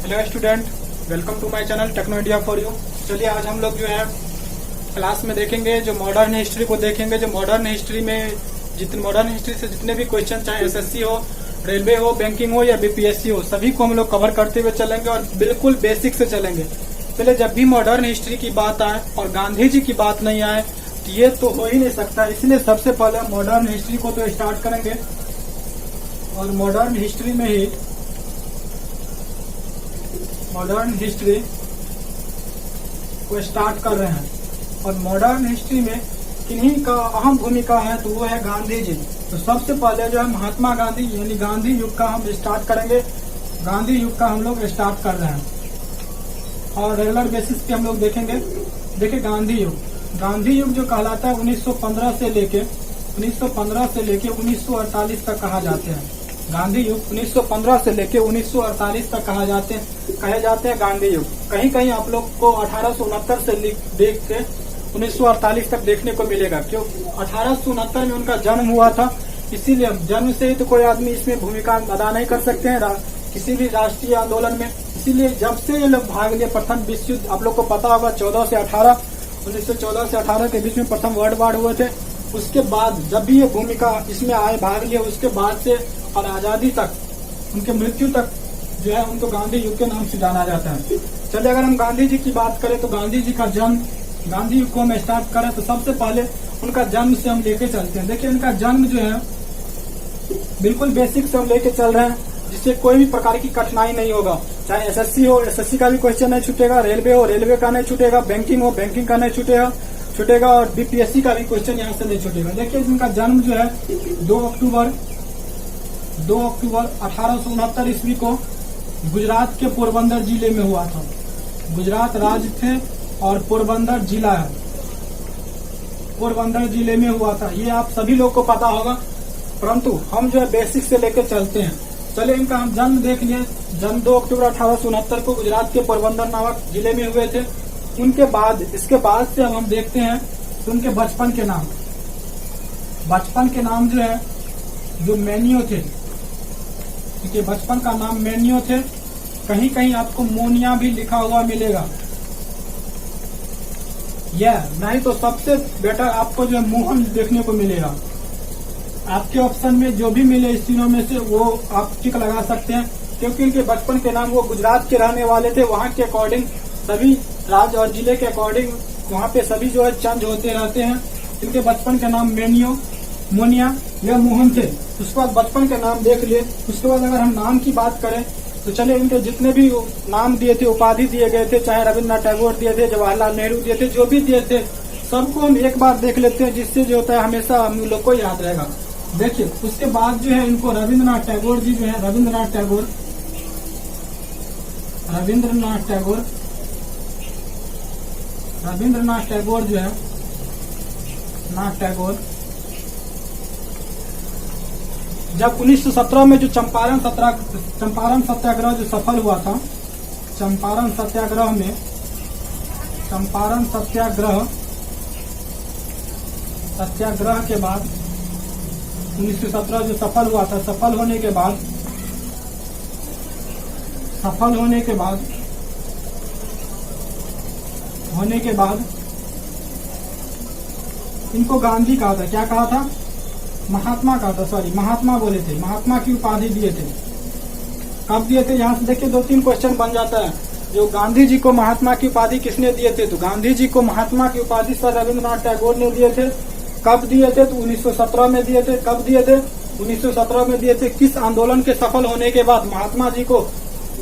Hello student, welcome to my channel Techno India for you. चलिए आज हम लोग जो है क्लास में देखेंगे जो मॉडर्न हिस्ट्री को देखेंगे। जो मॉडर्न हिस्ट्री से जितने भी क्वेश्चन, चाहे एसएससी हो, रेलवे हो, बैंकिंग हो या बीपीएससी हो, सभी को हम लोग कवर करते हुए चलेंगे और बिल्कुल बेसिक से चलेंगे। चलिए, जब भी मॉडर्न हिस्ट्री की बात आए और गांधी जी की बात नहीं आए तो ये तो हो ही नहीं सकता। इसलिए सबसे पहले मॉडर्न हिस्ट्री को तो स्टार्ट करेंगे और मॉडर्न हिस्ट्री को स्टार्ट कर रहे हैं। और मॉडर्न हिस्ट्री में किन्हीं का अहम भूमिका है तो वो है गांधी जी। तो सबसे पहले जो है महात्मा गांधी यानी गांधी युग का हम स्टार्ट करेंगे। गांधी युग का हम लोग स्टार्ट कर रहे हैं और रेगुलर बेसिस पे हम लोग देखेंगे। देखिए, गांधी युग जो कहलाता है 1915 से लेके 1948 तक कहा जाते हैं। गांधी युग 1915 से लेके 1948 तक कहे जाते हैं गांधी युग। कहीं कहीं आप लोग को 1869 से देख के 1948 तक देखने को मिलेगा, क्यों 1869 में उनका जन्म हुआ था। इसीलिए जन्म से ही तो कोई आदमी इसमें भूमिका अदा नहीं कर सकते हैं किसी भी राष्ट्रीय आंदोलन में। इसीलिए जब से ये लोग भाग लिए प्रथम विश्व युद्ध, आप लोग को पता होगा 1914 से 18 के बीच में प्रथम वर्ल्ड वॉर हुए थे। उसके बाद जब भी ये भूमिका इसमें आए, भाग लिए, उसके बाद से और आजादी तक, उनके मृत्यु तक जो है उनको गांधी युग के नाम से जाना जाता है। चलिए, अगर हम गांधी जी की बात करें तो गांधी जी का जन्म, गांधी युग को हम स्टार्ट करें तो सबसे पहले उनका जन्म से हम लेके चलते हैं। देखिए, उनका जन्म जो है बिल्कुल बेसिक से हम लेके चल रहे हैं, जिससे कोई भी प्रकार की कठिनाई नहीं होगा। चाहे एसएससी हो, एसएससी का भी क्वेश्चन नहीं छूटेगा, रेलवे हो, रेलवे का नहीं छूटेगा, बैंकिंग हो, बैंकिंग का नहीं छूटेगा और बीपीएससी का भी क्वेश्चन यहाँ से नहीं छूटेगा। देखिए, उनका जन्म जो है 2 अक्टूबर 1869 ईस्वी को गुजरात के पोरबंदर जिले में हुआ था। गुजरात राज्य थे और पोरबंदर जिला है, पोरबंदर जिले में हुआ था। ये आप सभी लोग को पता होगा, परंतु हम जो है बेसिक से लेकर चलते हैं। चलिए, इनका हम जन्म देख लिए। जन्म 2 अक्टूबर 1869 को गुजरात के पोरबंदर नामक जिले में हुए थे। इसके बाद से हम देखते हैं तो उनके बचपन के नाम जो है जो मैनियो थे, क्योंकि बचपन का नाम मैनियो थे। कहीं कहीं आपको मोनिया भी लिखा हुआ मिलेगा, नहीं तो सबसे बेटर आपको जो है मोहन देखने को मिलेगा। आपके ऑप्शन में जो भी मिले इस तीनों में से वो आप टिक लगा सकते हैं, क्योंकि उनके बचपन के नाम, वो गुजरात के रहने वाले थे। वहाँ के अकॉर्डिंग सभी राज्य और जिले के अकॉर्डिंग वहाँ पे सभी जो है चेंज होते रहते हैं। इनके बचपन के नाम मैनियो, मोनिया या मोहन थे। उसके बाद बचपन के नाम देख लिए। उसके बाद अगर हम नाम की बात करें तो चले, इनके जितने भी नाम दिए थे, उपाधि दिए गए थे, चाहे रविन्द्रनाथ टैगोर दिए थे, जवाहरलाल नेहरू दिए थे, जो भी दिए थे सबको हम एक बार देख लेते हैं, जिससे जो होता है हमेशा हम लोग को याद रहेगा। देखिए, उसके बाद जो है इनको रविन्द्रनाथ टैगोर जी जो है, रविन्द्रनाथ टैगोर जो है जब 1917 में जो चंपारण सत्याग्रह जो सफल हुआ था, चंपारण सत्याग्रह के बाद 1917 जो सफल हुआ था, सफल होने के बाद इनको गांधी कहा था। क्या कहा था? महात्मा कहा था, महात्मा बोले थे। महात्मा की उपाधि दिए थे। कब दिए थे? यहाँ से देखिए 2-3 क्वेश्चन बन जाता है। जो गांधी जी को महात्मा की उपाधि किसने दिए थे? तो गांधी जी को महात्मा की उपाधि सर रविन्द्रनाथ टैगोर ने दिए थे। कब दिए थे? तो 1917 में दिए थे। कब दिए थे? 1917 में दिए थे। किस आंदोलन के सफल होने के बाद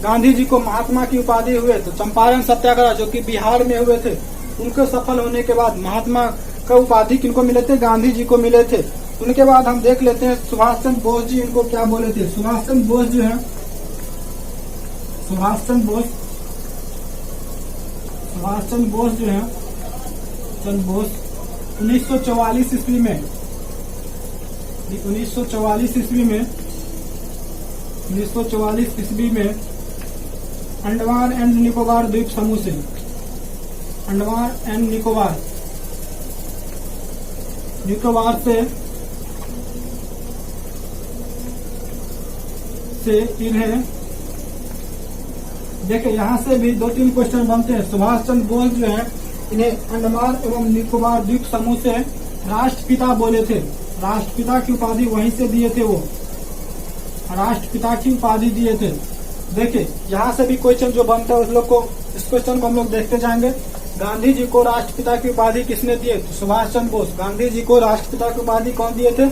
गांधी जी को महात्मा की उपाधि हुए? तो चंपारण सत्याग्रह जो कि बिहार में हुए थे, उनके सफल होने के बाद महात्मा का उपाधि किनको मिले थे? गांधी जी को मिले थे। उनके बाद हम देख लेते हैं सुभाष चंद्र बोस जी इनको क्या बोले थे। सुभाष चंद्र बोस जो है 1944 ईस्वी में अंडमान एंड निकोबार द्वीप समूह से, निकोबार से इन्हें देखिए यहाँ से भी 2-3 क्वेश्चन बनते हैं। सुभाष चंद्र बोस जो है इन्हें अंडमान एवं निकोबार द्वीप समूह से राष्ट्रपिता बोले थे। राष्ट्रपिता की उपाधि वहीं से दिए थे, वो राष्ट्रपिता की उपाधि दिए थे। देखिए यहाँ से भी क्वेश्चन जो बनता है उस लोग को, इस क्वेश्चन को हम लोग देखते जाएंगे। गांधी जी को राष्ट्रपिता की उपाधि किसने दिए? तो सुभाष चंद्र बोस। गांधी जी को राष्ट्रपिता की उपाधि कौन दिए थे?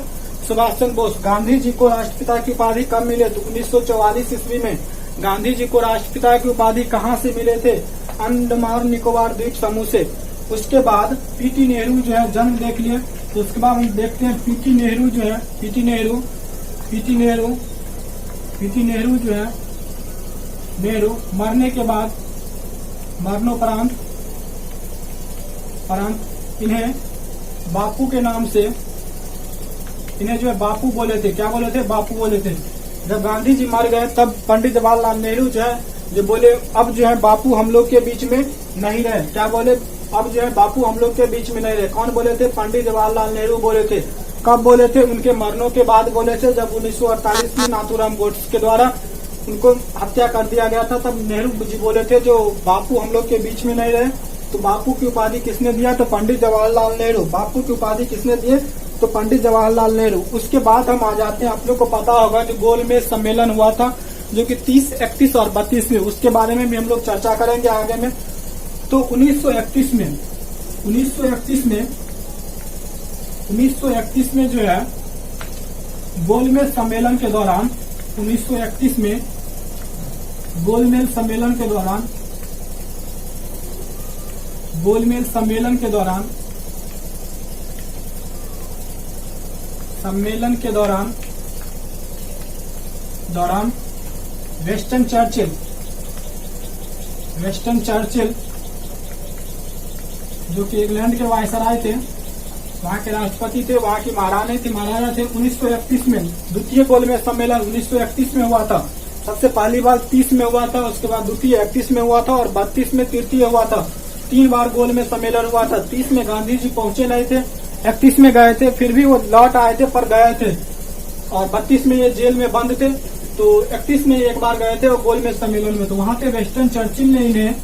सुभाष चंद्र बोस। गांधी जी को राष्ट्रपिता की उपाधि कब मिले? तो 1944 ईस्वी में गांधी जी को राष्ट्रपिता की उपाधि कहाँ से मिले थे? अंडमान निकोबार द्वीप समूह से। उसके बाद पीटी नेहरू जो है जन्म देख लिए, तो उसके बाद हम देखते हैं पीटी नेहरू जो है, पीटी नेहरू जो है, नेहरू मरने के बाद, मरणोपरांत इन्हें बापू के नाम से, इन्हें जो है बापू बोले थे। क्या बोले थे? बापू बोले थे। जब गांधी जी मर गए तब पंडित जवाहरलाल नेहरू जो है जो बोले अब जो है बापू हम लोग के बीच में नहीं रहे। क्या बोले? अब जो है बापू हम लोग के बीच में नहीं रहे। कौन बोले थे? पंडित जवाहरलाल नेहरू बोले थे। कब बोले थे? उनके मरनों के बाद बोले थे, जब 1948 में नाथूराम गोडसे के द्वारा उनको हत्या कर दिया गया था, तब नेहरू जी बोले थे जो बापू हम लोग के बीच में नहीं रहे। तो बापू की उपाधि किसने दिया? तो पंडित जवाहरलाल नेहरू। बापू की उपाधि किसने दिए? तो पंडित जवाहरलाल नेहरू। उसके बाद हम आ जाते हैं, आप लोग को पता होगा कि गोलमेज सम्मेलन हुआ था जो कि 30, 31 और 32 में, उसके बारे में भी हम लोग चर्चा करेंगे आगे में। तो 1931 में जो है गोलमेज सम्मेलन के दौरान, 1931 में गोलमेज सम्मेलन के दौरान वेस्टन चर्चिल जो कि इंग्लैंड के वायसराय थे, वहाँ के राष्ट्रपति थे, वहाँ की महारानी थी, महाराजा थे। 1931 में द्वितीय गोलमेज सम्मेलन 1931 में हुआ था। सबसे पहली बार 30 में हुआ था, उसके बाद द्वितीय 31 में हुआ था और 32 में तृतीय हुआ था। 3 बार गोलमेज सम्मेलन हुआ था। 30 में गांधी जी पहुंचे नहीं थे, 31 में गए थे, फिर भी वो लौट आए थे पर गए थे, और 32 में ये जेल में बंद थे। तो 31 में एक बार गए थे और गोलमेज सम्मेलन में, तो वहां के वेस्टन चर्चिल ने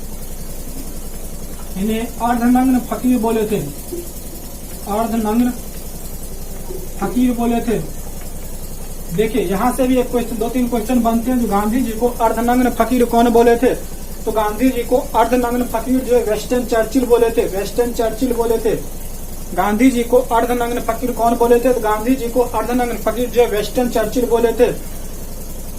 इन्हें अर्धनग्न फकीर बोले थे। अर्धनग्न फकीर बोले थे। देखिए यहाँ से भी एक क्वेश्चन, 2-3 क्वेश्चन बनते हैं। जो गांधी जी को अर्धनग्न फकीर कौन बोले थे? तो गांधी जी को अर्धनग्न फकीर जो है वेस्टन चर्चिल बोले थे। वेस्टन चर्चिल बोले थे। गांधी जी को अर्धनग्न फकीर कौन बोले थे? तो गांधी जी को अर्धनग्न फकीर जो है वेस्टन चर्चिल बोले थे।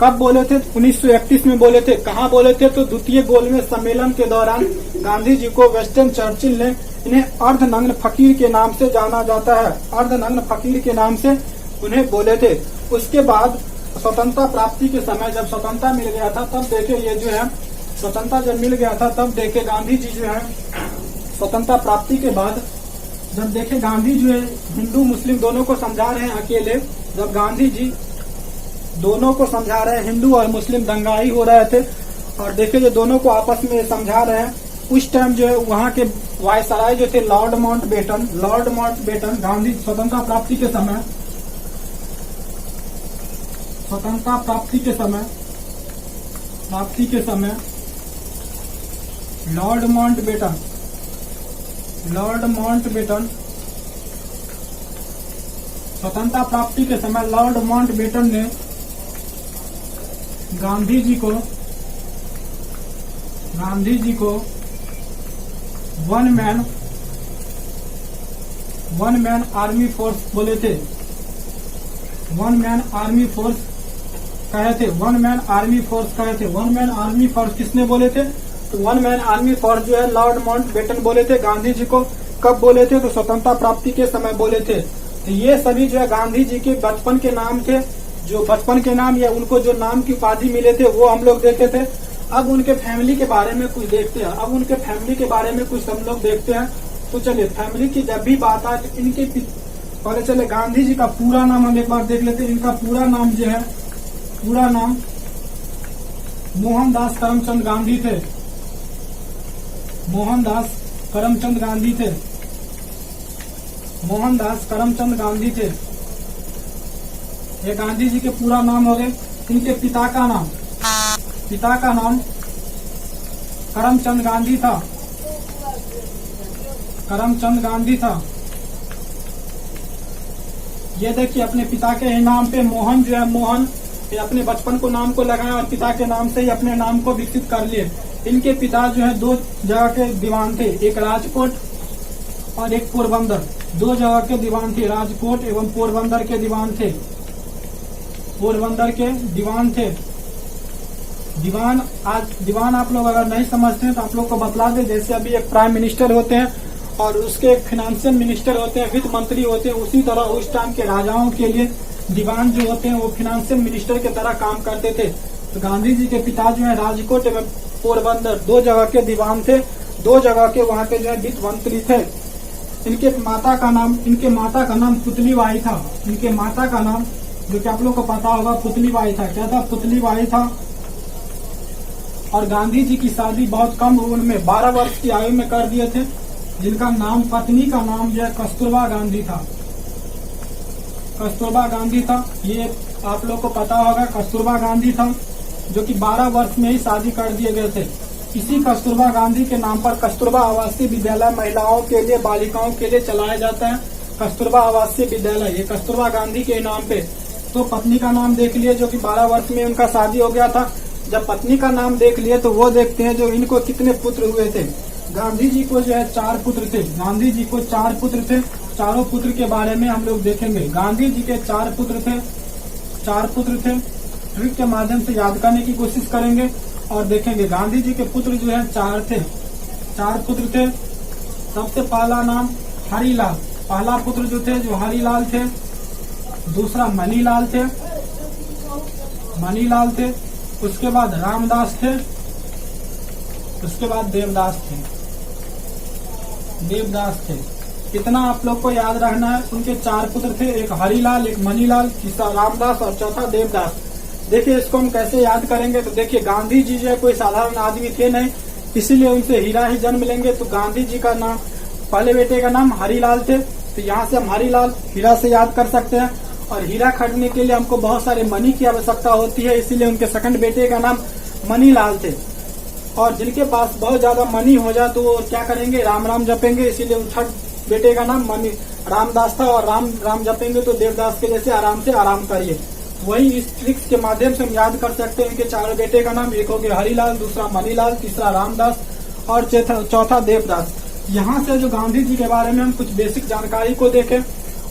कब बोले थे? 1931 में बोले थे। कहाँ बोले थे? तो द्वितीय गोलमेज सम्मेलन के दौरान गांधी जी को वेस्टन चर्चिल ने इन्हें अर्धनग्न फकीर के नाम से जाना जाता है। अर्धनग्न फकीर के नाम से उन्हें बोले थे। उसके बाद स्वतंत्रता प्राप्ति के समय, जब स्वतंत्रता मिल गया था, तब देखे ये जो है स्वतंत्रता जब मिल गया था, तब देखे गांधी जी जो है स्वतंत्रता प्राप्ति के बाद, जब देखे गांधी जो है हिंदू मुस्लिम दोनों को समझा रहे हैं अकेले, जब गांधी जी दोनों को समझा रहे हैं, हिंदू और मुस्लिम दंगाई हो रहे थे, और देखे जो दोनों को आपस में समझा रहे हैं, उस टाइम जो है वहाँ के वायसराय जो थे लॉर्ड माउंटबेटन, गांधी स्वतंत्रता प्राप्ति के समय लॉर्ड माउंटबेटन स्वतंत्रता प्राप्ति के समय लॉर्ड माउंटबेटन ने गांधी जी को वन मैन आर्मी फोर्स बोले थे। वन मैन आर्मी फोर्स कहे थे। वन मैन आर्मी फोर्स किसने बोले थे? तो वन मैन आर्मी फोर्स जो है लॉर्ड माउंटबेटन बोले थे गांधी जी को। कब बोले थे? तो स्वतंत्रता प्राप्ति के समय बोले थे। तो ये सभी जो है गांधी जी के बचपन के नाम थे, जो बचपन के नाम या उनको जो नाम की उपाधि मिले थे वो हम लोग देखे थे। अब उनके फैमिली के बारे में कुछ देखते हैं। हम लोग देखते हैं। तो चलिए फैमिली की जब भी बात आए तो इनके पहले चले गांधी जी का पूरा नाम हम एक बार देख लेते हैं। इनका पूरा नाम जो है, पूरा नाम मोहनदास करमचंद गांधी थे। मोहनदास करमचंद गांधी थे। ये गांधी जी के पूरा नाम हो गए। इनके पिता का नाम करमचंद गांधी था, करमचंद गांधी था। ये देखिए अपने पिता के ही नाम पे मोहन जो है, मोहन ये अपने बचपन को नाम को लगाए और पिता के नाम से ही अपने नाम को विकसित कर लिए। इनके पिता जो है 2 जगह के दीवान थे, एक राजकोट और एक पोरबंदर। 2 जगह के दीवान थे, राजकोट एवं पोरबंदर के दीवान थे, पोरबंदर के दीवान थे। दीवान, आज दीवान आप लोग अगर नहीं समझते हैं तो आप लोग को बतला दे, जैसे अभी एक प्राइम मिनिस्टर होते हैं और उसके एक फाइनेंशियल मिनिस्टर होते हैं, वित्त मंत्री होते हैं, उसी तरह उस टाइम के राजाओं के लिए दीवान जो होते हैं वो फाइनेंशियल मिनिस्टर की तरह काम करते थे। तो गांधी जी के पिता जो है राजकोट एवं पोरबंदर 2 जगह के दीवान थे, 2 जगह के वहाँ के जो है वित्त मंत्री थे। इनके माता का नाम पुतलीबाई था। इनके माता का नाम, जो कि आप लोग को पता होगा, पुतलीबाई था। क्या था? पुतलीबाई था। और गांधी जी की शादी बहुत कम उम्र में 12 वर्ष की आयु में कर दिए थे, जिनका नाम, पत्नी का नाम जो है कस्तूरबा गांधी था। कस्तूरबा गांधी था, ये आप लोग को पता होगा। कस्तूरबा गांधी था जो कि 12 वर्ष में ही शादी कर दिए गए थे। इसी कस्तूरबा गांधी के नाम पर कस्तूरबा आवासीय विद्यालय महिलाओं के लिए, बालिकाओं के लिए चलाया जाता है। कस्तूरबा आवासीय विद्यालय ये कस्तूरबा गांधी के नाम पे। तो पत्नी का नाम देख लिए, जो कि 12 वर्ष में उनका शादी हो गया था। जब पत्नी का नाम देख लिए तो वो देखते हैं जो इनको कितने पुत्र हुए थे। गांधी जी को जो है 4 पुत्र थे। गांधी जी को 4 पुत्र थे। चारों पुत्र के बारे में हम लोग देखेंगे। गांधी जी के 4 पुत्र थे, 4 पुत्र थे। ट्रिक के माध्यम से याद करने की कोशिश करेंगे और देखेंगे। गांधी जी के पुत्र जो है 4 थे, 4 पुत्र थे। सबसे पहला नाम हरिलाल, पहला पुत्र जो थे जो हरिलाल थे। दूसरा मनीलाल थे, मनीलाल थे। उसके बाद रामदास थे। उसके बाद देवदास थे, देवदास थे। इतना आप लोग को याद रखना है। उनके 4 पुत्र थे, एक हरिलाल, एक मनीलाल, तीसरा रामदास और चौथा देवदास। देखिए इसको हम कैसे याद करेंगे। तो देखिए गांधी जी जो है कोई साधारण आदमी थे नहीं, इसीलिए उनसे हीरा ही जन्म लेंगे। तो गांधी जी का नाम, पहले बेटे का नाम हरिलाल थे, तो यहाँ से हम हरिलाल हीरा से याद कर सकते हैं। और हीरा खरीदने के लिए हमको बहुत सारे मनी की आवश्यकता होती है, इसीलिए उनके सेकंड बेटे का नाम मनीलाल थे। और जिनके पास बहुत ज्यादा मनी हो जाए तो वो क्या करेंगे? राम राम जपेंगे, इसीलिए उन थर्ड बेटे का नाम मनी रामदास था। और राम राम जपेंगे तो देवदास के जैसे आराम से आराम करिए। वही इस ट्रिक्स के माध्यम से हम याद कर सकते हैं। इनके 4 बेटे का नाम, एक हो गया हरिलाल, दूसरा मनीलाल, तीसरा रामदास और चौथा देवदास। यहाँ से जो गांधी जी के बारे में हम कुछ बेसिक जानकारी को देखें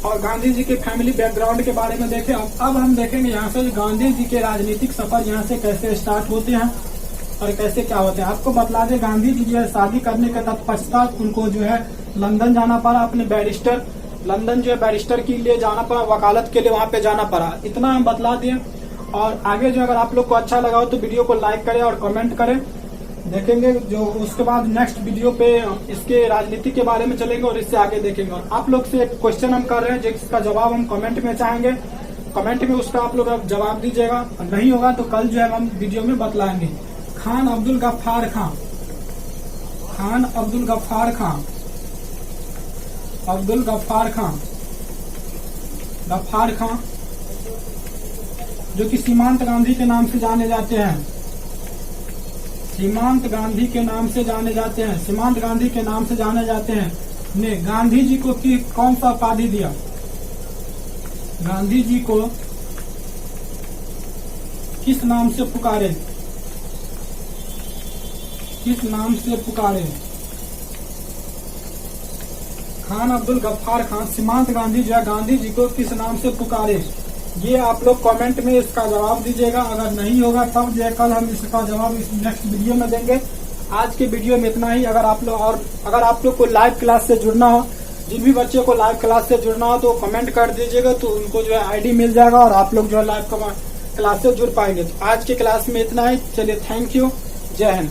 और गांधी जी के फैमिली बैकग्राउंड के बारे में देखें। अब हम देखेंगे यहाँ से गांधी जी के राजनीतिक सफर यहाँ से कैसे स्टार्ट होते हैं और कैसे क्या होते हैं। आपको बतला दें, गांधी जी जो है शादी करने के तत्पश्चात उनको जो है लंदन जाना पड़ा, अपने बैरिस्टर, लंदन जो है बैरिस्टर के लिए जाना पड़ा, वकालत के लिए वहां पे जाना पड़ा। इतना हम बतला दिए। और आगे जो अगर आप लोग को अच्छा लगा हो तो वीडियो को लाइक करें और कमेंट करें। देखेंगे जो उसके बाद नेक्स्ट वीडियो पे इसके राजनीति के बारे में चलेंगे और इससे आगे देखेंगे। और आप लोग से एक क्वेश्चन हम कर रहे हैं जिसका जवाब हम कमेंट में चाहेंगे। कमेंट में उसका आप लोग जवाब दीजिएगा, नहीं होगा तो कल जो है हम वीडियो में बतलाएंगे। खान अब्दुल गफ्फार खां, खान अब्दुल गफ्फार खां, अब्दुल गफ्फार खां, गफ्फार खां जो कि सीमांत गांधी के नाम से जाने जाते हैं। सीमांत गांधी के नाम से जाने जाते हैं। सीमांत गांधी के नाम से जाने जाते हैं। ने गांधी जी को कौन सा उपाधि दिया? गांधी जी को किस नाम से पुकारे? किस नाम से पुकारे? खान अब्दुल गफ्फार खां, सीमांत गांधी जो है गांधी जी को किस नाम से पुकारे? ये आप लोग कमेंट में इसका जवाब दीजिएगा। अगर नहीं होगा तब जो है कल हम इसका जवाब इस नेक्स्ट वीडियो में देंगे। आज के वीडियो में इतना ही। अगर आप लोग को लाइव क्लास से जुड़ना हो, जिन भी बच्चे को लाइव क्लास से जुड़ना हो तो कमेंट कर दीजिएगा, तो उनको जो है आईडी मिल जाएगा और आप लोग जो है लाइव क्लास से जुड़ पाएंगे। तो आज के क्लास में इतना ही। चलिए, थैंक यू, जय हिंद।